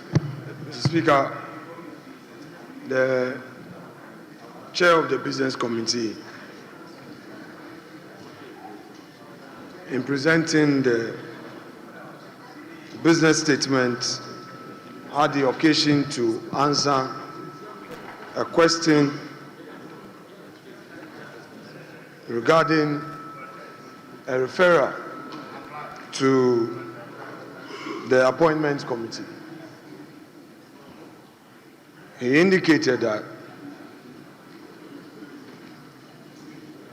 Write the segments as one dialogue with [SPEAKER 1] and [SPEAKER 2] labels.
[SPEAKER 1] Mr. Speaker, the Chair of the Business Committee, in presenting the business statement, had the occasion to answer a question regarding a referral to the Appointments Committee. He indicated that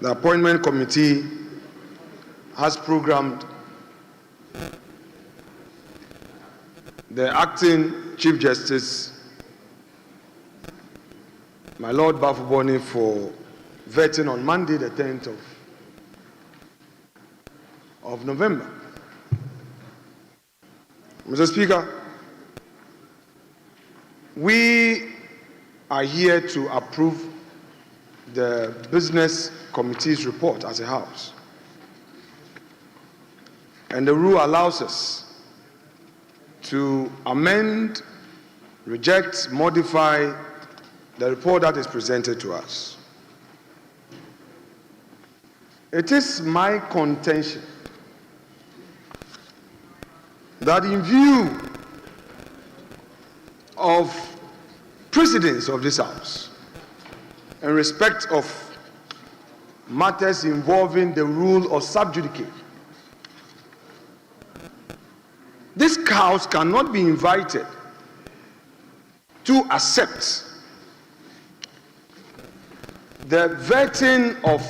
[SPEAKER 1] the Appointment Committee has programmed the acting Chief Justice, my Lord Bafuboni, for vetting on Monday, the 10th of November. Mr. Speaker, we are here to approve the Business Committee's report as a House. And the rule allows us to amend, reject, modify the report that is presented to us. It is my contention that in view of precedents of this House, in respect of matters involving the rule of sub judice, this House cannot be invited to accept the vetting of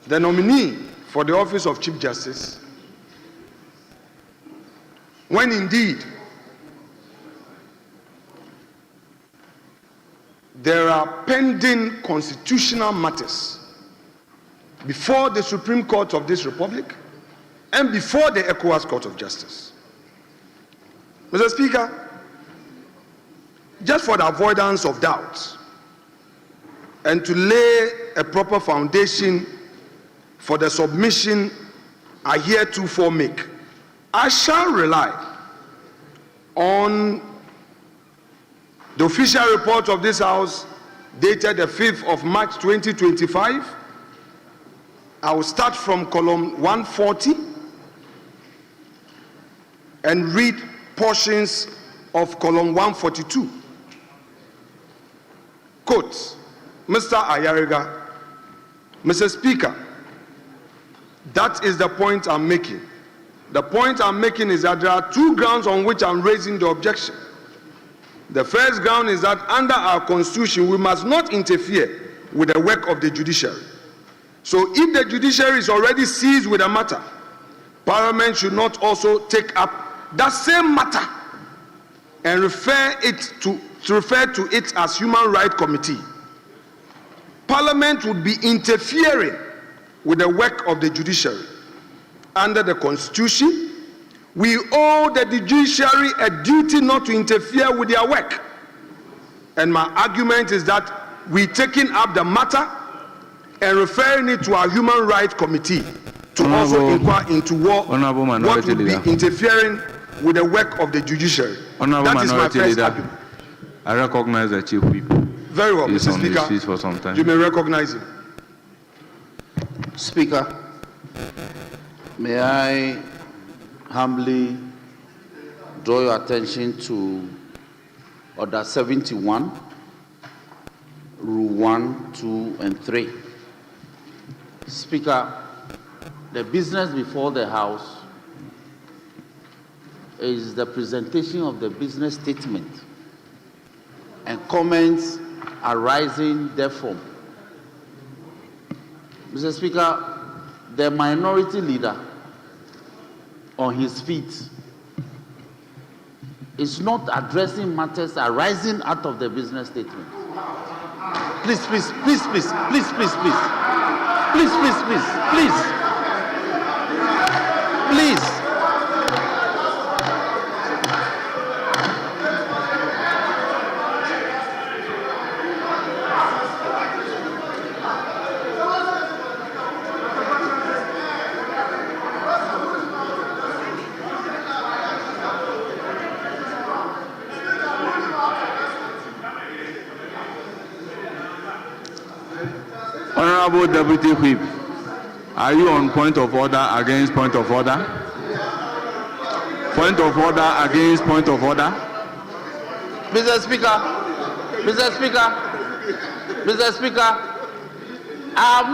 [SPEAKER 1] the nominee for the office of Chief Justice, when indeed there are pending constitutional matters before the Supreme Court of this Republic and before the ECOWAS Court of Justice. Mr. Speaker, just for the avoidance of doubt and to lay a proper foundation for the submission I heretofore make, I shall rely on the official report of this House dated the 5th of March 2025. I will start from column 140 and read portions of column 142. Quote, Mr. Ayariga, Mr. Speaker, that is the point I'm making. The point I'm making is that there are two grounds on which I'm raising the objection. The first ground is that under our Constitution, we must not interfere with the work of the judiciary. So if the judiciary is already seized with a matter, Parliament should not also take up that same matter and refer to it as Human Rights Committee. Parliament would be interfering with the work of the judiciary. Under the Constitution, we owe the judiciary a duty not to interfere with their work. And my argument is that we taking up the matter and referring it to our Human Rights Committee to also inquire into what would be interfering with the work of the judiciary. That is my first argument.
[SPEAKER 2] I recognize the Chief Whip.
[SPEAKER 1] Very well, Mr. Speaker.
[SPEAKER 2] For some time.
[SPEAKER 1] You may recognize him.
[SPEAKER 3] Speaker, may I humbly draw your attention to Order 71, Rule 1, 2, and 3. Speaker, the business before the House is the presentation of the business statement and comments arising therefrom. Mr. Speaker, the minority leader on his feet is not addressing matters arising out of the business statement. Please, please, please, please, please, please, please. Please, please, please, please. Please.
[SPEAKER 2] Honorable Deputy Whip, are you on point of order against point of order? Point of order against point of order?
[SPEAKER 3] Mr. Speaker, I have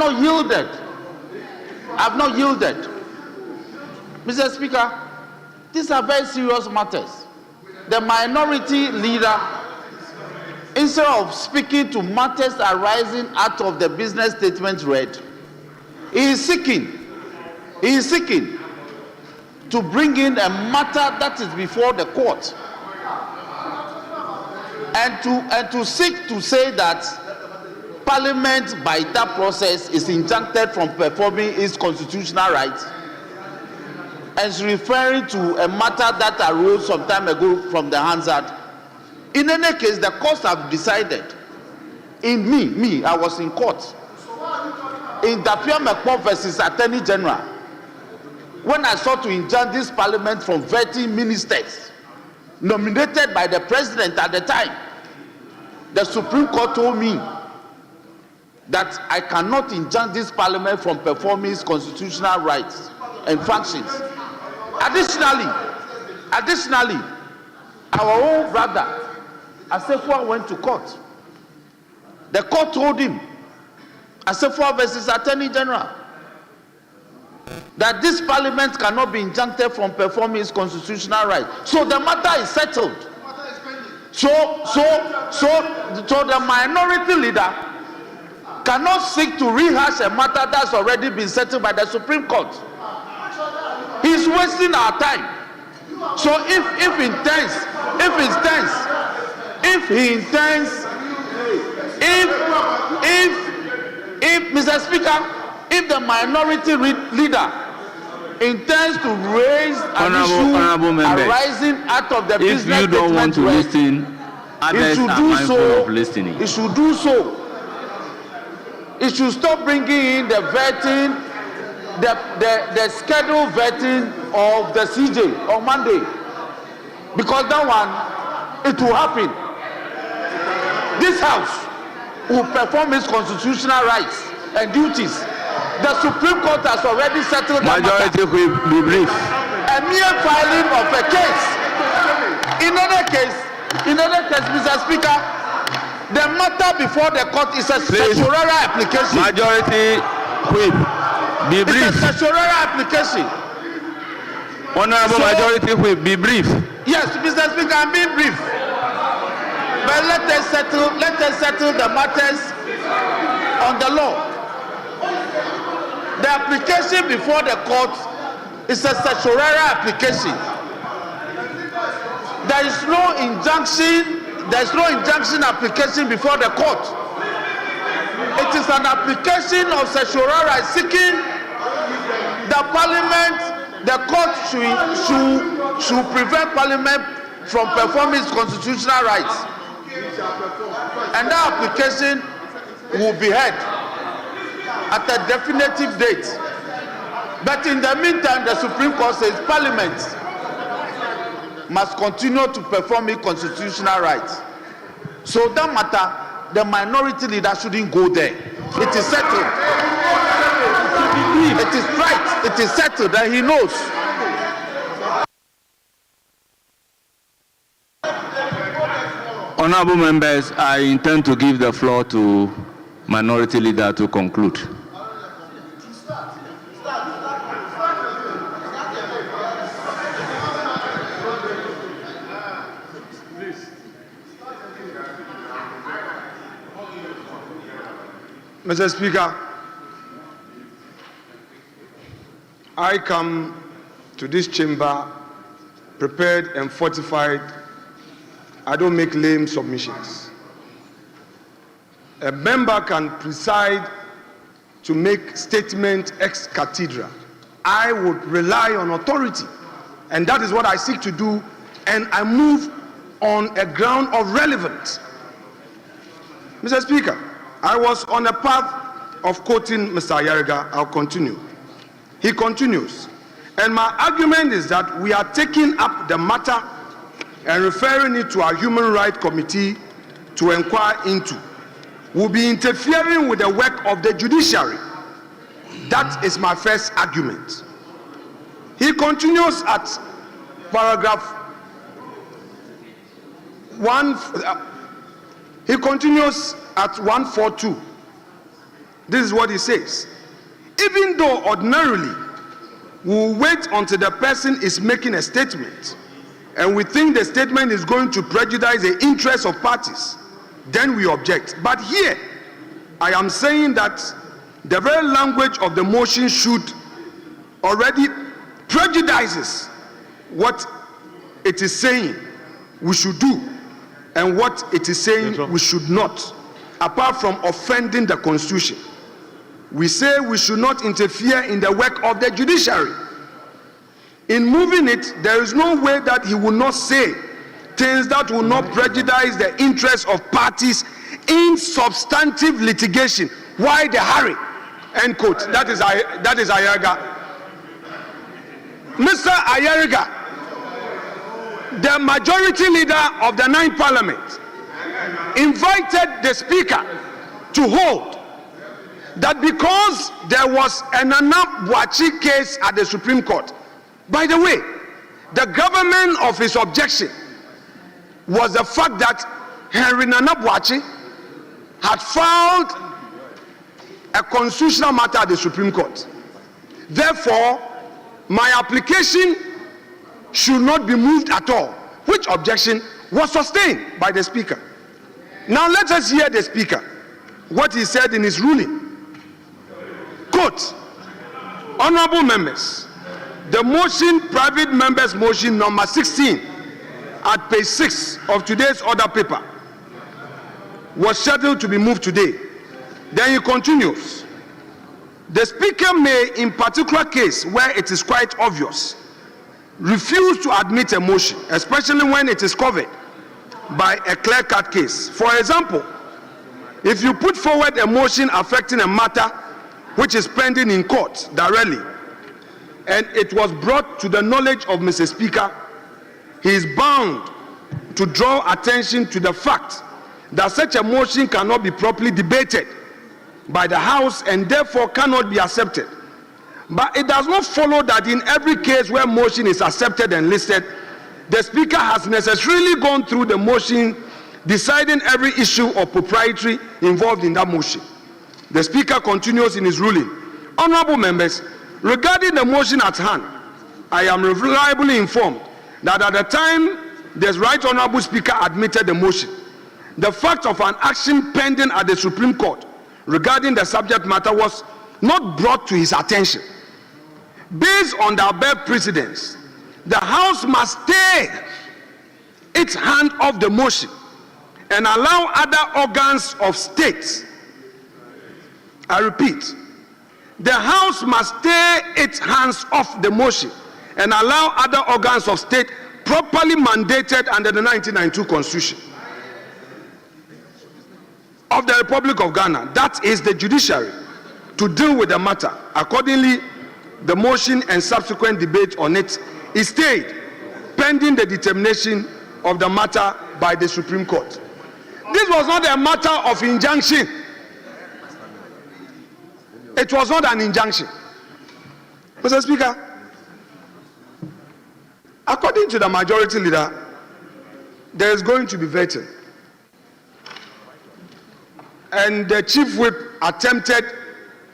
[SPEAKER 3] not yielded. Mr. Speaker, these are very serious matters. The minority leader, instead of speaking to matters arising out of the business statement read, he is seeking to bring in a matter that is before the court and to seek to say that Parliament by that process is injuncted from performing its constitutional rights, and is referring to a matter that arose some time ago from the Hansard. In any case, the courts have decided. In me, I was in court. In Dapia Mekpo versus Attorney General, when I sought to injunct this Parliament from vetting ministers nominated by the President at the time, the Supreme Court told me that I cannot injunct this Parliament from performing its constitutional rights and functions. Additionally, our own brother Asefua went to court. The court told him, Asefua versus Attorney General, that this Parliament cannot be injuncted from performing its constitutional rights. So the matter is settled. So the minority leader cannot seek to rehash a matter that's already been settled by the Supreme Court. He's wasting our time. So if Mr. Speaker, if the minority leader intends to raise an issue arising out of the business statement,
[SPEAKER 2] if you don't want to listen, others are mindful of listening.
[SPEAKER 3] It should do so. It should stop bringing in the vetting, the scheduled vetting of the CJ on Monday, because that one, it will happen. This House will perform its constitutional rights and duties. The Supreme Court has already settled that
[SPEAKER 2] Majority
[SPEAKER 3] matter.
[SPEAKER 2] will be brief.
[SPEAKER 3] A mere filing of a case. In other case, Mr. Speaker, the matter before the court is a certiorari application.
[SPEAKER 2] Majority Whip, be brief.
[SPEAKER 3] It's a certiorari application.
[SPEAKER 2] Honorable Majority Whip, be brief.
[SPEAKER 3] Yes, Mr. Speaker, I'm being brief. But let us settle the matters on the law. The application before the court is a certiorari application. There is no injunction application before the court. It is an application of certiorari seeking the Parliament, the court should prevent Parliament from performing its constitutional rights. And that application will be heard at a definitive date. But in the meantime, the Supreme Court says Parliament must continue to perform its constitutional rights. So that matter, the minority leader shouldn't go there. It is settled. It is right. It is settled, and he knows.
[SPEAKER 2] Honorable members, I intend to give the floor to Minority Leader to conclude.
[SPEAKER 1] Mr. Speaker, I come to this chamber prepared and fortified. I don't make lame submissions. A member can preside to make statement ex cathedra. I would rely on authority, and that is what I seek to do, and I move on a ground of relevance. Mr. Speaker, I was on a path of quoting Mr. Ayariga. I'll continue. He continues, and my argument is that we are taking up the matter and referring it to our Human Rights Committee to inquire into. will be interfering with the work of the judiciary. That is my first argument. He continues at paragraph 1. He continues at 142. This is what he says. Even though ordinarily we will wait until the person is making a statement and we think the statement is going to prejudice the interests of parties, then we object. But here, I am saying that the very language of the motion should already prejudices what it is saying we should do and what it is saying we should not, apart from offending the Constitution. We say we should not interfere in the work of the judiciary. In moving it, there is no way that he will not say things that will not prejudice the interests of parties in substantive litigation. Why the hurry? End quote. That is Ayariga. Mr. Ayariga, the majority leader of the 9th Parliament, invited the Speaker to hold that because there was a Nana Boakye case at the Supreme Court. By the way, the government of his objection was the fact that Henry Nana Boakye had filed a constitutional matter at the Supreme Court. Therefore, my application should not be moved at all, which objection was sustained by the Speaker. Now let us hear the Speaker, what he said in his ruling. Quote, honorable members, the motion, private members motion number 16 at page 6 of today's order paper was scheduled to be moved today. Then he continues, the Speaker may, in particular case where it is quite obvious, refuse to admit a motion, especially when it is covered by a clear-cut case. For example, if you put forward a motion affecting a matter which is pending in court directly, and it was brought to the knowledge of Mr. Speaker, he is bound to draw attention to the fact that such a motion cannot be properly debated by the House and therefore cannot be accepted. But it does not follow that in every case where motion is accepted and listed, the Speaker has necessarily gone through the motion, deciding every issue or propriety involved in that motion. The Speaker continues in his ruling. Honorable members, regarding the motion at hand, I am reliably informed that at the time the Right Honorable Speaker admitted the motion, the fact of an action pending at the Supreme Court regarding the subject matter was not brought to his attention. Based on the above precedents, the House must take its hand off the motion and allow other organs of state. I repeat, the House must take its hands off the motion and allow other organs of state properly mandated under the 1992 Constitution of the Republic of Ghana, that is the judiciary, to deal with the matter. Accordingly, the motion and subsequent debate on it is stayed pending the determination of the matter by the Supreme Court. This was not a matter of injunction. It was not an injunction. Mr. Speaker, according to the majority leader, there is going to be vetting. And the chief whip attempted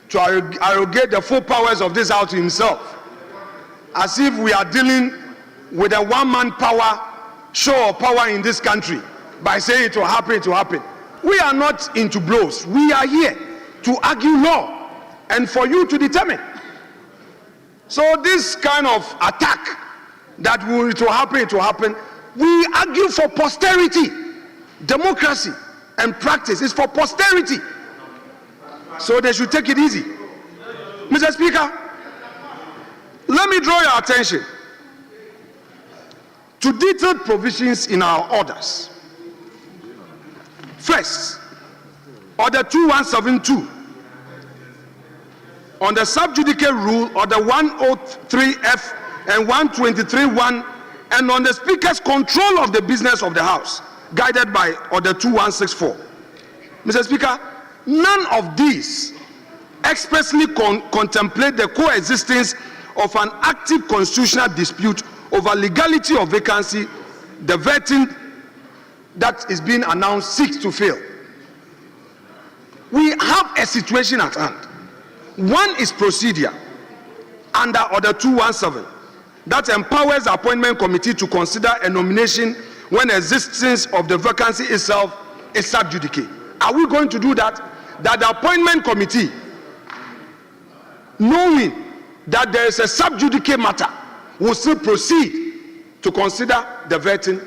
[SPEAKER 1] to arrogate the full powers of this House to himself, as if we are dealing with a one-man power, show of power in this country, by saying it will happen, it will happen. We are not into blows. We are here to argue law and for you to determine. So this kind of attack that it will happen, we argue for posterity. Democracy and practice is for posterity. So they should take it easy. Mr. Speaker, let me draw your attention to detailed provisions in our orders. First, Order 2172 on the subjudice rule, Order 103F and 123.1, and on the Speaker's control of the business of the House, guided by Order 2164. Mr. Speaker, None of these expressly contemplate the coexistence of an active constitutional dispute over legality of vacancy. The vetting that is being announced seeks to fill. We have a situation at hand. One is procedural under Order 217 that empowers the appointment committee to consider a nomination when the existence of the vacancy itself is sub judice. Are we going to do that? That the appointment committee, knowing that there is a sub judice matter, will still proceed to consider the vetting,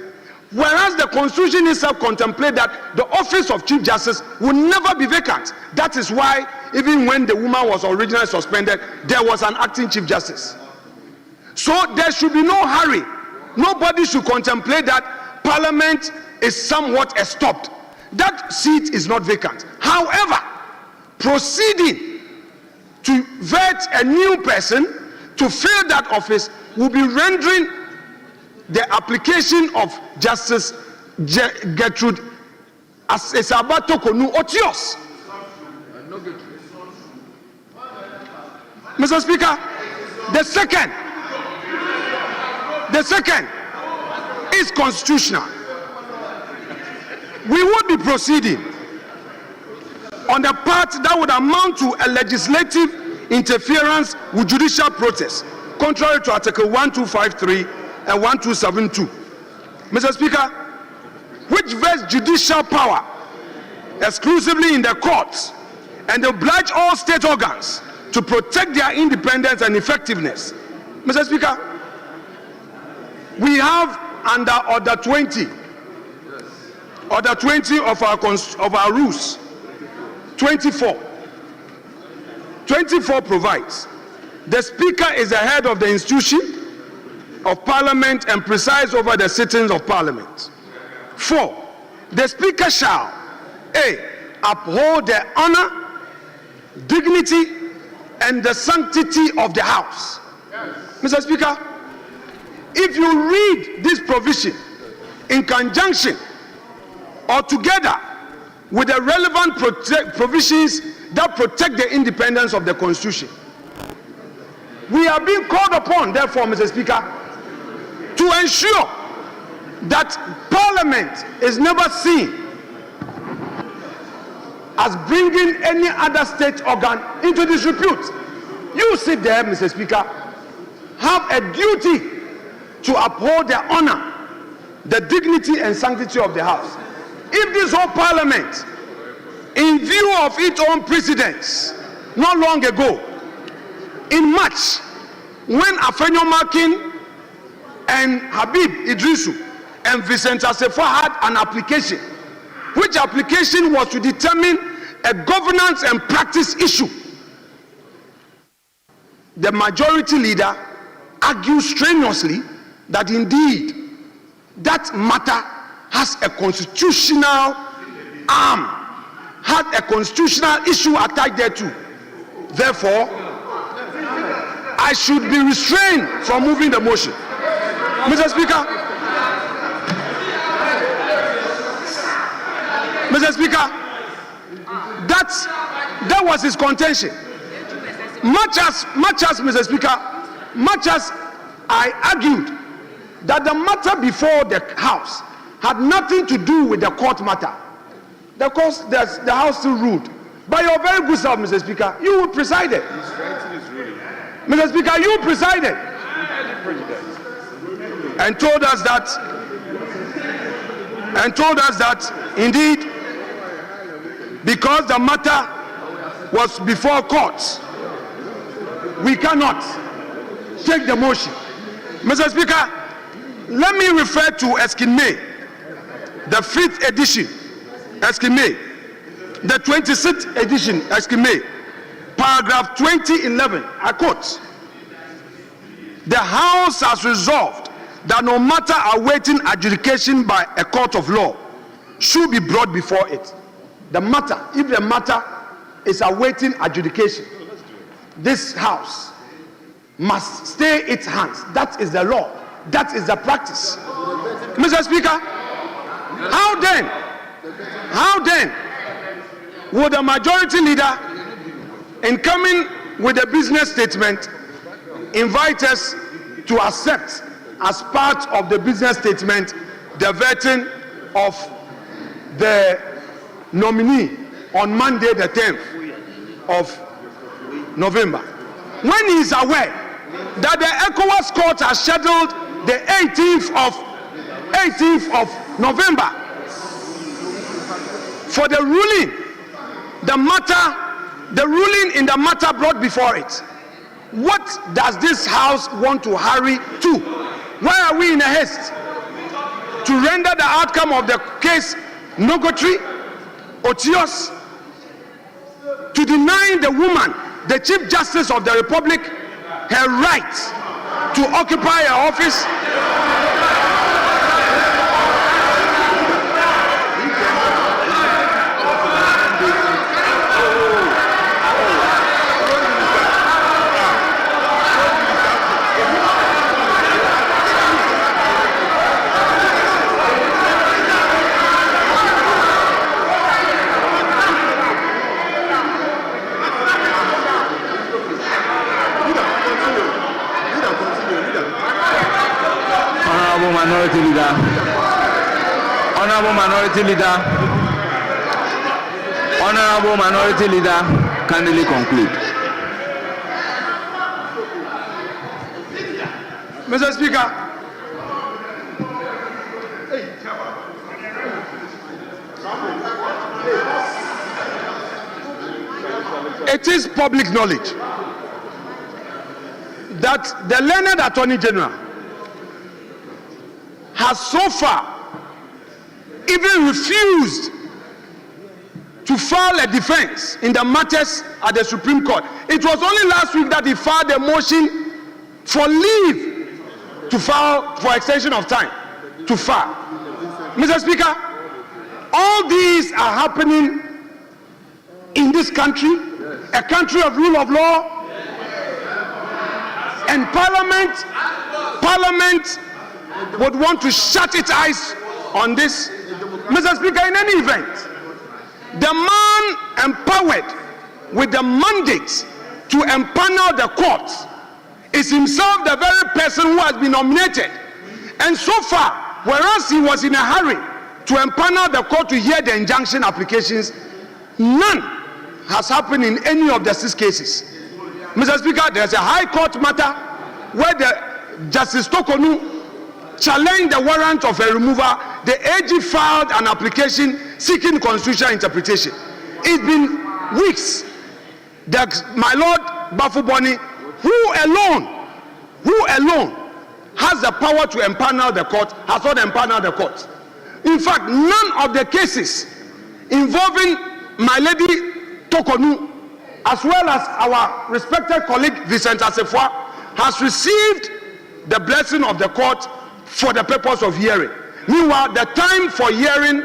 [SPEAKER 1] whereas the Constitution itself contemplates that the office of Chief Justice will never be vacant. That is why even when the woman was originally suspended, there was an acting Chief Justice. So there should be no hurry. Nobody should contemplate that Parliament is somewhat stopped. That seat is not vacant. However, proceeding to vet a new person to fill that office will be rendering the application of Justice Gertrude Asabato-Konu otious. Mr. Speaker, the second is constitutional. We would be proceeding on the part that would amount to a legislative interference with judicial process, contrary to Article 1253 and 1272. Mr. Speaker, which vests judicial power exclusively in the courts and oblige all state organs to protect their independence and effectiveness. Mr. Speaker, we have under Order 20, Order 20 of our rules, 24 provides, the Speaker is the head of the institution of Parliament and presides over the sittings of Parliament. 4, the Speaker shall A, uphold the honor, dignity, and the sanctity of the House. Mr. Speaker, if you read this provision in conjunction or together with the relevant provisions that protect the independence of the Constitution, we are being called upon, therefore, Mr. Speaker, to ensure that Parliament is never seen as bringing any other state organ into disrepute. You sit there, Mr. Speaker, have a duty to uphold the honor, the dignity and sanctity of the House. If this whole Parliament, in view of its own precedents, not long ago, in March, when Afenyo Markins and Habib Idrisu and Vincent Assefa had an application, which application was to determine a governance and practice issue, the majority leader argued strenuously that indeed that matter has a constitutional arm, had a constitutional issue attached thereto. Therefore, I should be restrained from moving the motion. Mr. Speaker, that was his contention. Much as Mr. Speaker, much as I argued that the matter before the House had nothing to do with the court matter, the House still ruled. By your very good self, Mr. Speaker, you presided. Mr. Speaker, you presided and told us that indeed, because the matter was before courts, we cannot take the motion. Mr. Speaker, let me refer to Eskime, the 5th edition, Eskime, the 26th edition, Eskime, paragraph 2011, I quote, "The House has resolved that no matter awaiting adjudication by a court of law should be brought before it." The matter, if the matter is awaiting adjudication, this House must stay its hands. That is the law. That is the practice. Mr. Speaker, how then would the majority leader, in coming with a business statement, invite us to accept as part of the business statement the vetting of the nominee on Monday the 10th of November, when he is aware that the ECOWAS court has scheduled the 18th of November for the ruling in the matter brought before it. What does this house want to hurry to? Why are we in a haste? To render the outcome of the case nugatory, otious, to deny the woman, the Chief Justice of the Republic, her right to occupy her office?
[SPEAKER 2] Minority Leader. Honorable Minority Leader. Honorable Minority Leader, kindly conclude.
[SPEAKER 1] Mr. Speaker, it is public knowledge that the learned Attorney General has so far even refused to file a defense in the matters at the Supreme Court. It was only last week that he filed a motion for leave to file, for extension of time to file. Mr. Speaker, all these are happening in this country, a country of rule of law, and Parliament would want to shut its eyes on this. Mr. Speaker, in any event, the man empowered with the mandate to empanel the court is himself the very person who has been nominated. And so far, whereas he was in a hurry to empanel the court to hear the injunction applications, none has happened in any of the 6 cases. Mr. Speaker, there's a High Court matter where the Justice Tokonu challenged the warrant of a removal. The AG filed an application seeking constitutional interpretation. It's been weeks that my Lord Bafuboni, who alone has the power to empanel the court, has not empaneled the court. In fact, none of the cases involving my lady Tokonu, as well as our respected colleague Vincent Asefua, has received the blessing of the court for the purpose of hearing. Meanwhile, the time for hearing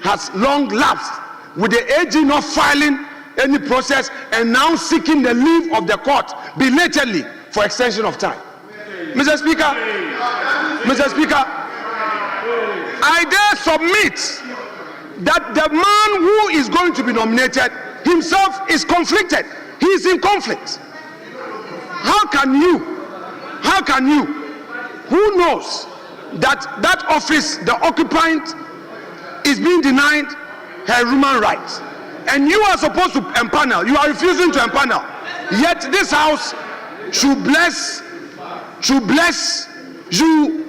[SPEAKER 1] has long lapsed, with the AG not filing any process and now seeking the leave of the court belatedly for extension of time. Mr. Speaker, I dare submit that the man who is going to be nominated himself is conflicted. He is in conflict. How can you, who knows that office, the occupant, is being denied her human rights, and you are supposed to empanel, you are refusing to empanel, yet this house should bless you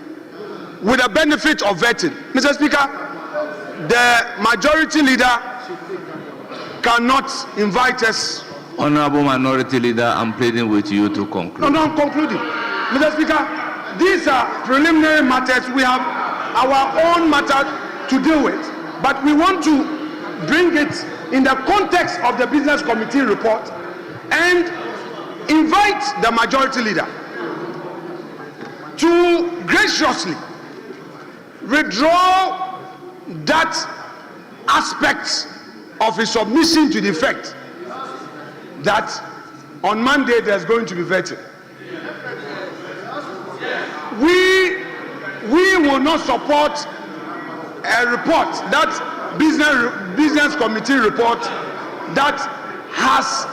[SPEAKER 1] with the benefit of vetting. Mr. Speaker, the majority leader cannot invite us.
[SPEAKER 2] Honorable Minority Leader, I'm pleading with you to conclude.
[SPEAKER 1] No, I'm concluding. Mr. Speaker, these are preliminary matters. We have our own matter to deal with, but we want to bring it in the context of the Business Committee report and invite the majority leader to graciously withdraw that aspect of his submission to the effect that on Monday there's going to be vetting. We will not support a report, that business committee report, that has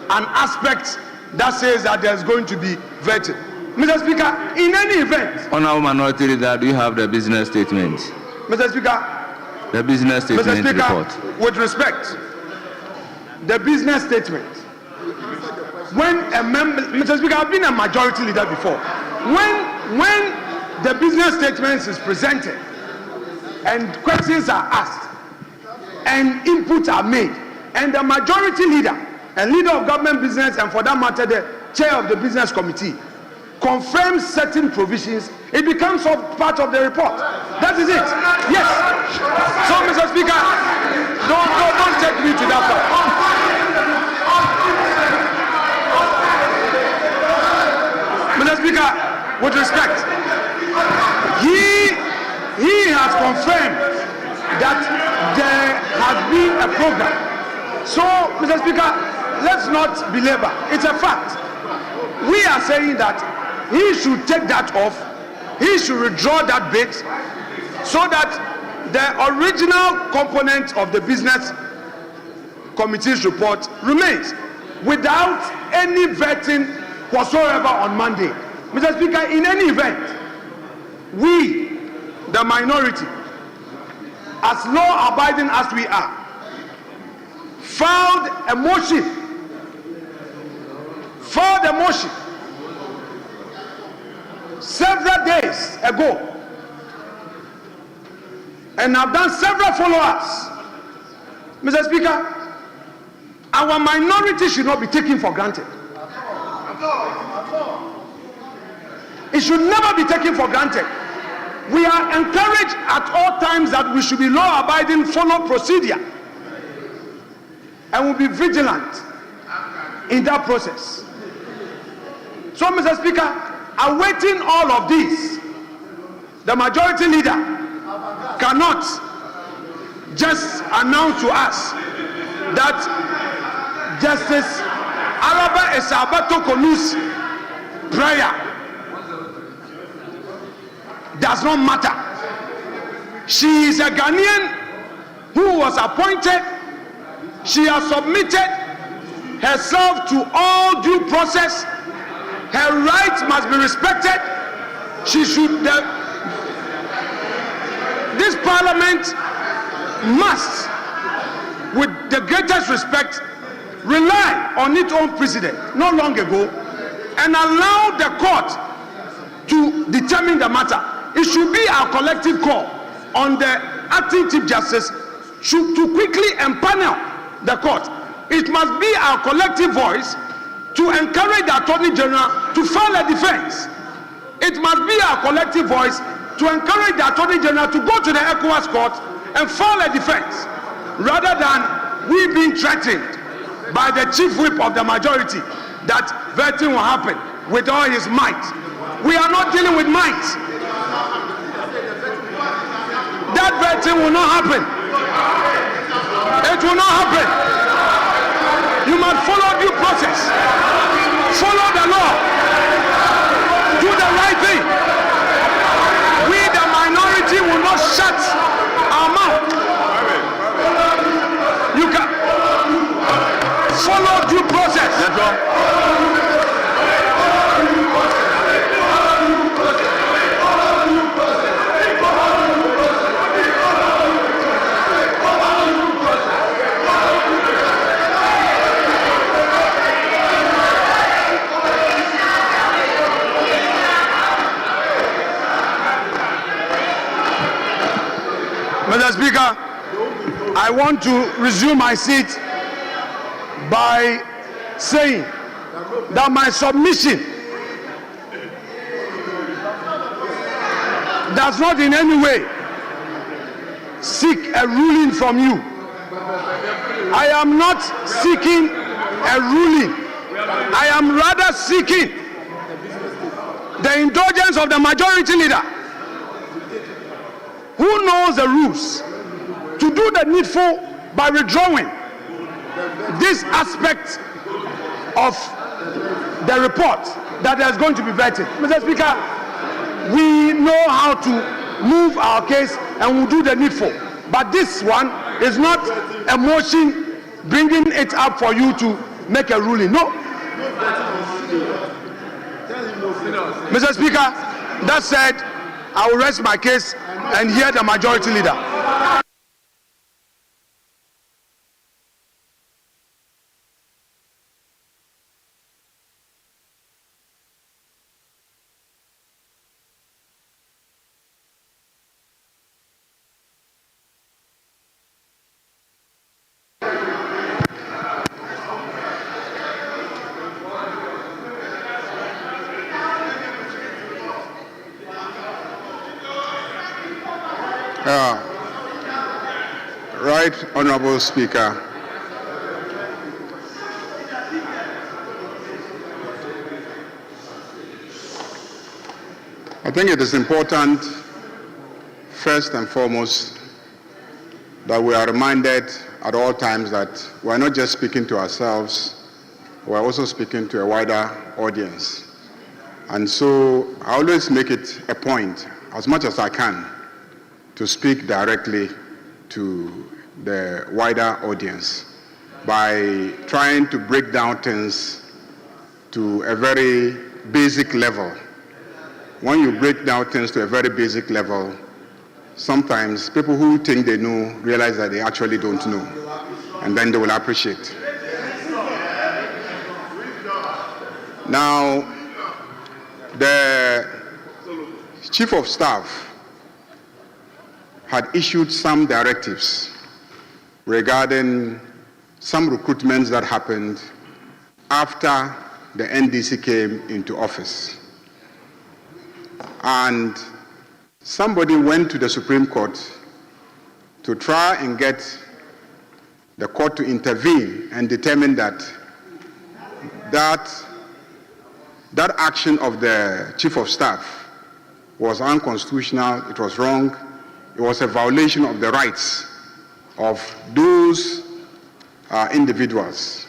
[SPEAKER 1] an aspect that says that there's going to be vetting. Mr. Speaker, in any event...
[SPEAKER 2] Honourable Minority Leader, do you have the business statement?
[SPEAKER 1] Mr. Speaker...
[SPEAKER 2] The business statement
[SPEAKER 1] Mr. Speaker,
[SPEAKER 2] report.
[SPEAKER 1] with respect, the business statement, when a member... Mr. Speaker, I've been a majority leader before. When the business statement is presented and questions are asked and inputs are made, and the majority leader and leader of government business, and for that matter the chair of the business committee, confirms certain provisions, it becomes part of the report. That is it. Yes. So, Mr. Speaker, don't take me to that part. Mr. Speaker, with respect, he has confirmed that there has been a program. So, Mr. Speaker, let's not belabor. It's a fact. We are saying that he should take that off. He should withdraw that bit so that the original component of the business committee's report remains without any vetting whatsoever on Monday. Mr. Speaker, in any event, we, the minority, as law-abiding as we are, filed a motion several days ago, and I've done several follow-ups. Mr. Speaker, our minority should not be taken for granted. It should never be taken for granted. We are encouraged at all times that we should be law-abiding, follow procedure, and will be vigilant in that process. So, Mr. Speaker, awaiting all of this, the majority leader cannot just announce to us that Justice Araba Esabato Konu's prayer does not matter. She is a Ghanaian who was appointed. She has submitted herself to all due process. Her rights must be respected. This parliament must, with the greatest respect, rely on its own precedent not long ago and allow the court to determine the matter. It should be our collective call on the acting Chief Justice to quickly empanel the court. It must be our collective voice to encourage the Attorney General to file a defense. It must be our collective voice to encourage the Attorney General to go to the ECOWAS court and file a defense, rather than we being threatened by the chief whip of the majority that vetting will happen with all his might. We are not dealing with might. That vetting will not happen. It will not happen. You must follow due process. Follow the law. Do the right thing. We, the minority, will not shut our mouth. You can follow due process. Mr. Speaker, I want to resume my seat by saying that my submission does not in any way seek a ruling from you. I am not seeking a ruling. I am rather seeking the indulgence of the majority leader, who knows the rules, to do the needful by withdrawing this aspect of the report that is going to be vetted. Mr. Speaker, we know how to move our case and we'll do the needful. But this one is not a motion bringing it up for you to make a ruling. No. Mr. Speaker, that said, I will rest my case and hear the majority leader.
[SPEAKER 4] Right, Honorable Speaker. I think it is important, first and foremost, that we are reminded at all times that we are not just speaking to ourselves, we are also speaking to a wider audience. And so I always make it a point, as much as I can, to speak directly to the wider audience by trying to break down things to a very basic level. When you break down things to a very basic level, sometimes people who think they know realize that they actually don't know, and then they will appreciate. Now, the Chief of Staff had issued some directives regarding some recruitments that happened after the NDC came into office. And somebody went to the Supreme Court to try and get the court to intervene and determine that action of the Chief of Staff was unconstitutional, it was wrong, it was a violation of the rights of those individuals.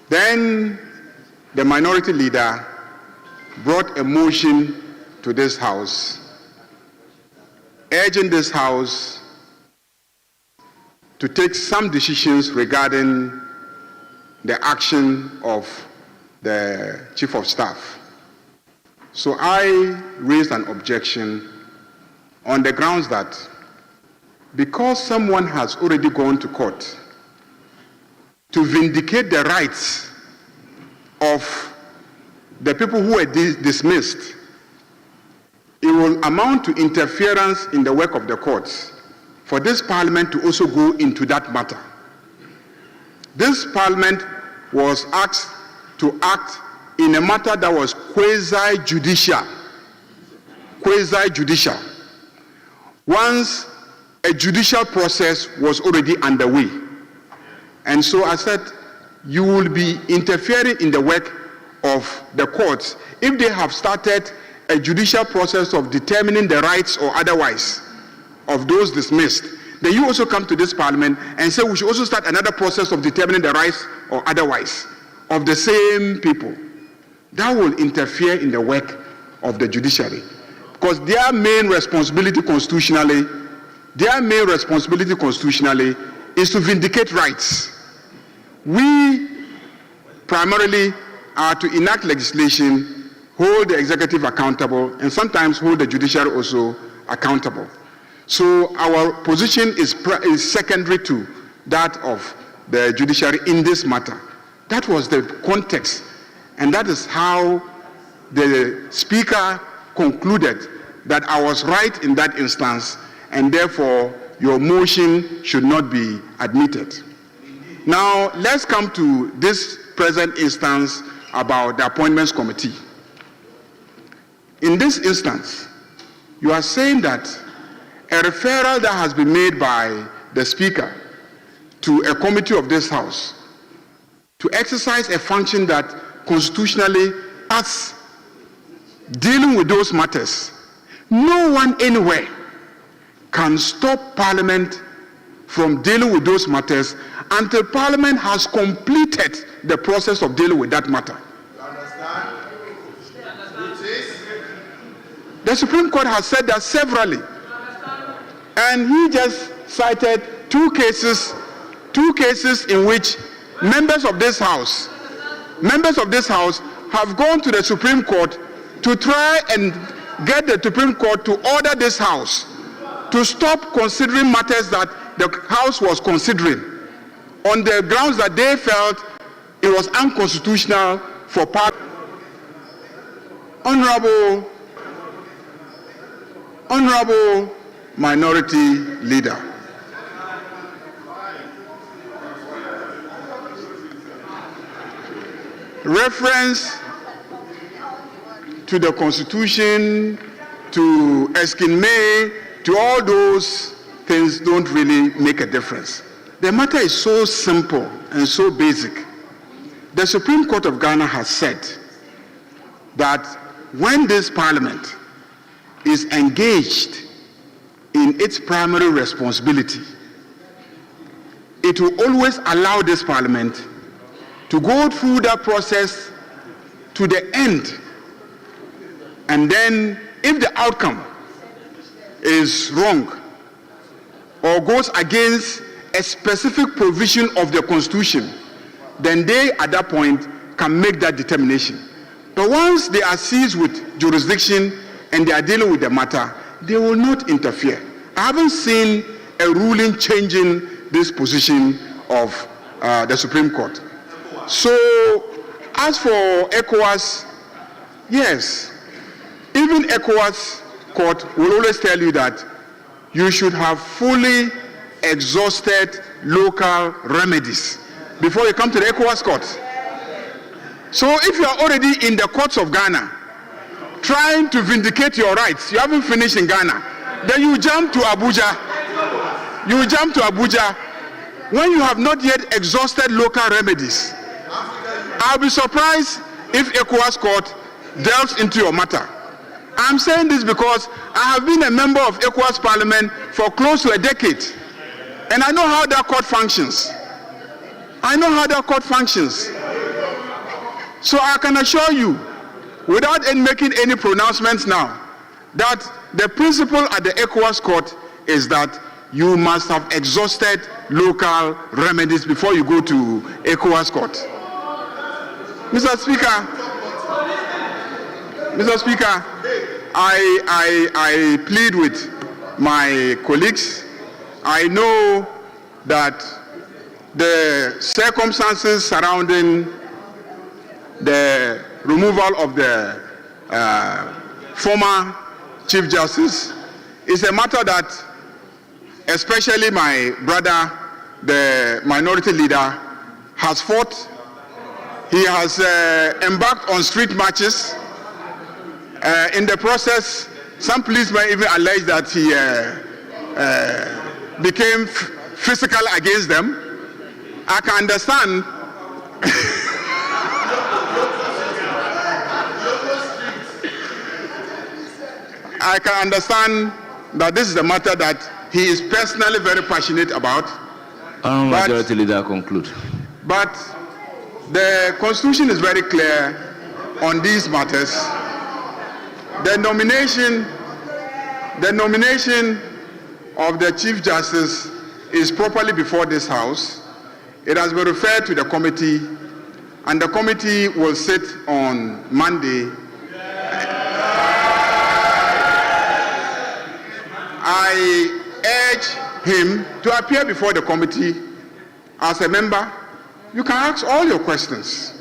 [SPEAKER 4] Then the minority leader brought a motion to this House, urging this House to take some decisions regarding the action of the Chief of Staff. So I raised an objection on the grounds that because someone has already gone to court to vindicate the rights of the people who were dismissed, it will amount to interference in the work of the courts for this parliament to also go into that matter. This parliament was asked to act in a matter that was quasi-judicial. Quasi-judicial. Once a judicial process was already underway. And so I said, you will be interfering in the work of the courts if they have started a judicial process of determining the rights or otherwise of those dismissed. Then you also come to this parliament and say we should also start another process of determining the rights or otherwise of the same people. That will interfere in the work of the judiciary, because their main responsibility constitutionally is to vindicate rights. We primarily are to enact legislation, hold the executive accountable, and sometimes hold the judiciary also accountable. So our position is secondary to that of the judiciary in this matter. That was the context, and that is how the Speaker concluded that I was right in that instance, and therefore your motion should not be admitted. Now let's come to this present instance about the Appointments Committee. In this instance, you are saying that a referral that has been made by the Speaker to a committee of this House to exercise a function that constitutionally us dealing with those matters, no one anywhere can stop Parliament from dealing with those matters until Parliament has completed the process of dealing with that matter. You understand? The Supreme Court has said that severally, and he just cited two cases 2 cases in which members of this house have gone to the Supreme Court to try and get the Supreme Court to order this house to stop considering matters that the house was considering on the grounds that they felt it was unconstitutional for Honorable Minority Leader. Reference to the Constitution, to Eskin May, to all those things don't really make a difference. The matter is so simple and so basic. The Supreme Court of Ghana has said that when this parliament is engaged in its primary responsibility, it will always allow this parliament to go through that process to the end. And then if the outcome is wrong or goes against a specific provision of the Constitution, then they at that point can make that determination. But once they are seized with jurisdiction and they are dealing with the matter, they will not interfere. I haven't seen a ruling changing this position of the Supreme Court. So as for ECOWAS, yes, even ECOWAS court will always tell you that you should have fully exhausted local remedies before you come to the ECOWAS court. So if you are already in the courts of Ghana trying to vindicate your rights, you haven't finished in Ghana, then you jump to Abuja. You jump to Abuja when you have not yet exhausted local remedies. I'll be surprised if ECOWAS court delves into your matter. I'm saying this because I have been a member of ECOWAS Parliament for close to a decade, and I know how that court functions. So I can assure you, without making any pronouncements now, that the principle at the ECOWAS court is that you must have exhausted local remedies before you go to ECOWAS court. Mr. Speaker, I plead with my colleagues. I know that the circumstances surrounding the removal of the former Chief Justice is a matter that especially my brother, the Minority Leader, has fought. He has embarked on street marches. In the process, some policemen even allege that he became physical against them. I can understand. I can understand that this is a matter that he is personally very passionate about.
[SPEAKER 2] Majority Leader, conclude. But
[SPEAKER 4] the Constitution is very clear on these matters. The nomination of the Chief Justice is properly before this House. It has been referred to the committee, and the committee will sit on Monday. I urge him to appear before the committee as a member. You can ask all your questions.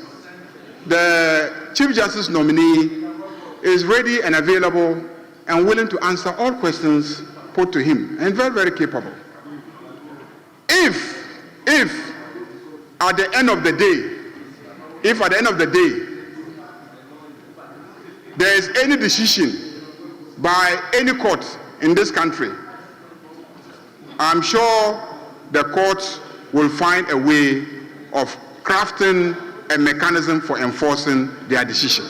[SPEAKER 4] The Chief Justice nominee is ready and available and willing to answer all questions put to him, and very, very capable. If at the end of the day, there is any decision by any court in this country, I'm sure the court will find a way of crafting a mechanism for enforcing their decision.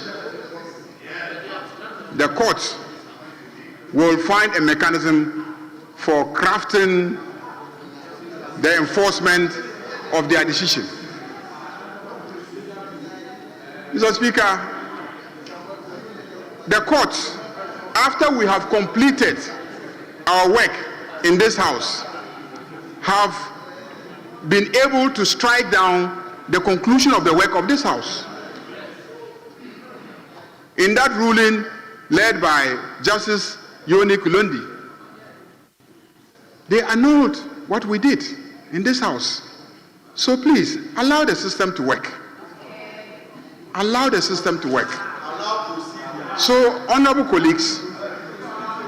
[SPEAKER 4] The court will find a mechanism for crafting the enforcement of their decision. Mr. Speaker, the court, after we have completed our work in this House, have been able to strike down the conclusion of the work of this House. In that ruling led by Justice Yoni Kulondi, they annulled what we did in this House. So please, allow the system to work. Allow the system to work. So, honorable colleagues,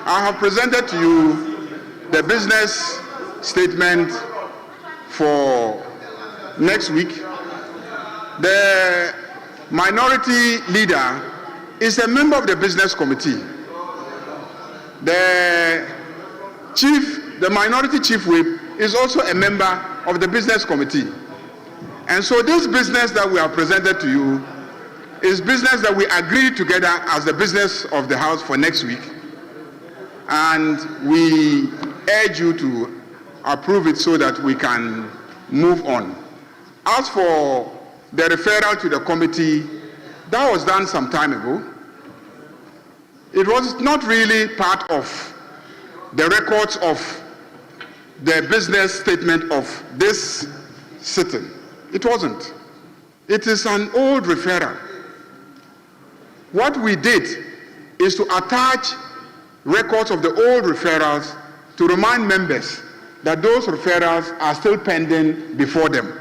[SPEAKER 4] I have presented to you the business statement for next week. The minority leader is a member of the business committee. The minority chief whip is also a member of the business committee. And so this business that we have presented to you is business that we agreed together as the business of the House for next week. And we urge you to approve it so that we can move on. As for the referral to the committee, that was done some time ago. It was not really part of the records of the business statement of this sitting. It wasn't. It is an old referral. What we did is to attach records of the old referrals to remind members that those referrals are still pending before them.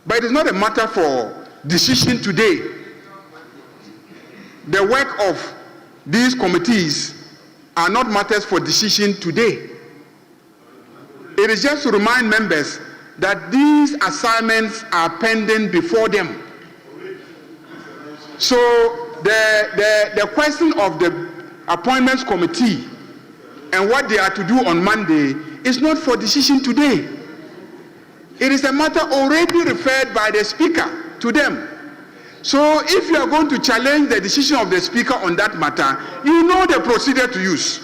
[SPEAKER 4] But it is not a matter for decision today. The work of these committees are not matters for decision today. It is just to remind members that these assignments are pending before them. So the question of the appointments committee and what they are to do on Monday is not for decision today. It is a matter already referred by the speaker to them. So if you are going to challenge the decision of the speaker on that matter, you know the procedure to use.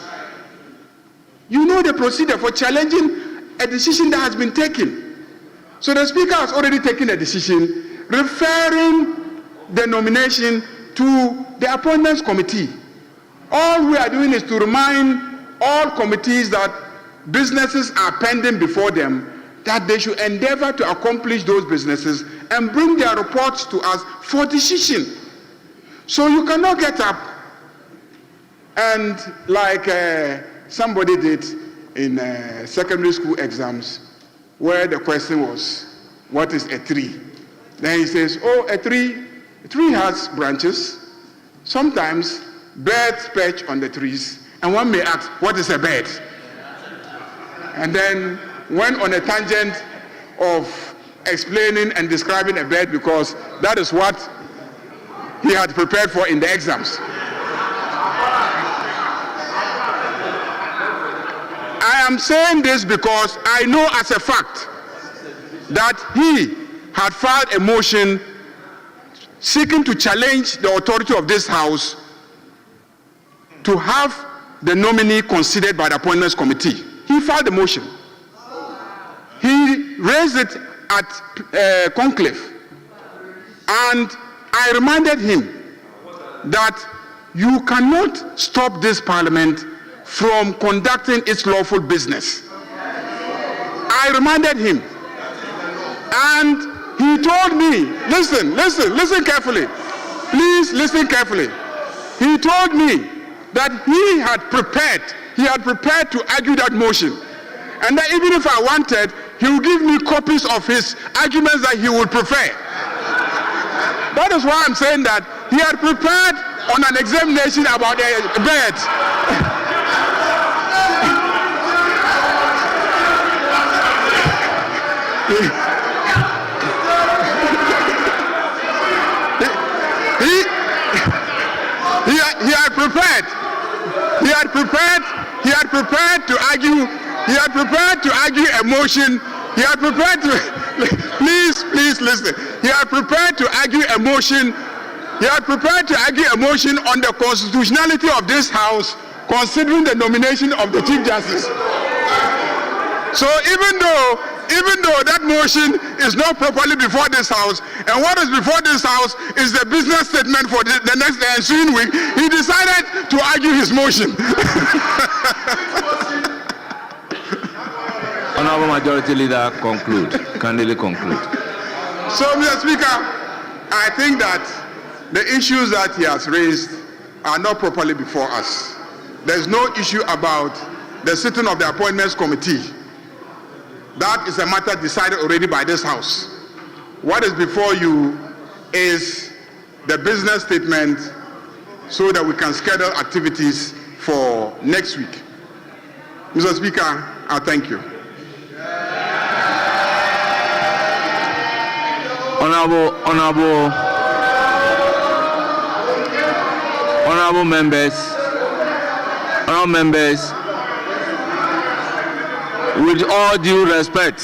[SPEAKER 4] You know the procedure for challenging a decision that has been taken. So the speaker has already taken a decision referring the nomination to the appointments committee. All we are doing is to remind all committees that businesses are pending before them, that they should endeavor to accomplish those businesses and bring their reports to us for decision. So you cannot get up and like somebody did in secondary school exams, where the question was, what is a tree? Then he says, oh, a tree has branches. Sometimes birds perch on the trees, and one may ask, what is a bird? And then went on a tangent of explaining and describing a bird because that is what he had prepared for in the exams. I am saying this because I know as a fact that he had filed a motion seeking to challenge the authority of this House to have the nominee considered by the appointments committee. He filed a motion. He raised it at conclave, and I reminded him that you cannot stop this parliament from conducting its lawful business. I reminded him, and he told me, listen carefully. Please listen carefully. He told me that he had prepared to argue that motion. And that even if I wanted, he would give me copies of his arguments that he would prefer. That is why I'm saying that he had prepared on an examination about a bird. He had prepared to argue. He had prepared to argue a motion. He had prepared to please listen. He had prepared to argue a motion. He had prepared to argue a motion on the constitutionality of this House, considering the nomination of the Chief Justice. So even though that motion is not properly before this House, and what is before this House is the business statement for the ensuing week, he decided to argue his motion.
[SPEAKER 2] Honorable Majority Leader conclude. Kindly conclude.
[SPEAKER 4] So, Mr. Speaker, I think that the issues that he has raised are not properly before us. There's no issue about the sitting of the Appointments Committee. That is a matter decided already by this House. What is before you is the business statement so that we can schedule activities for next week. Mr. Speaker, I thank you.
[SPEAKER 2] Honorable members, with all due respect,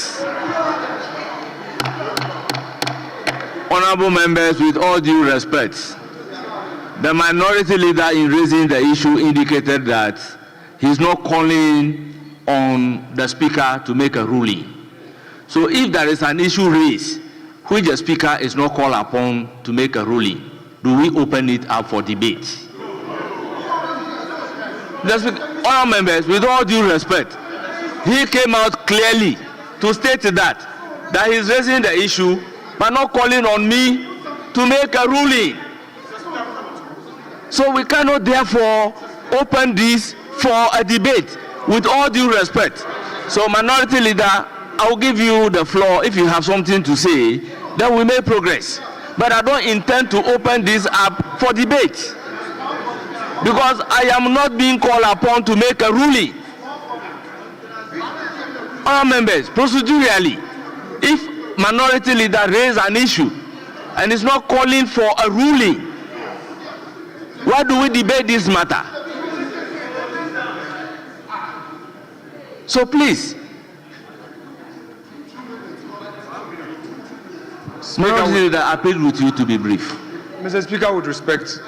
[SPEAKER 2] the minority leader in raising the issue indicated that he's not calling on the speaker to make a ruling. So if there is an issue raised which the speaker is not called upon to make a ruling, do we open it up for debate? Honourable members, with all due respect, he came out clearly to state that he's raising the issue but not calling on me to make a ruling. So we cannot therefore open this for a debate, with all due respect. So, minority leader, I will give you the floor. If you have something to say, then we make progress. But I don't intend to open this up for debate, because I am not being called upon to make a ruling. Our members, procedurally, if minority leader raise an issue and is not calling for a ruling, why do we debate this matter? So please, minority leader, I appeal with you to be brief.
[SPEAKER 1] Mr. Speaker, with respect,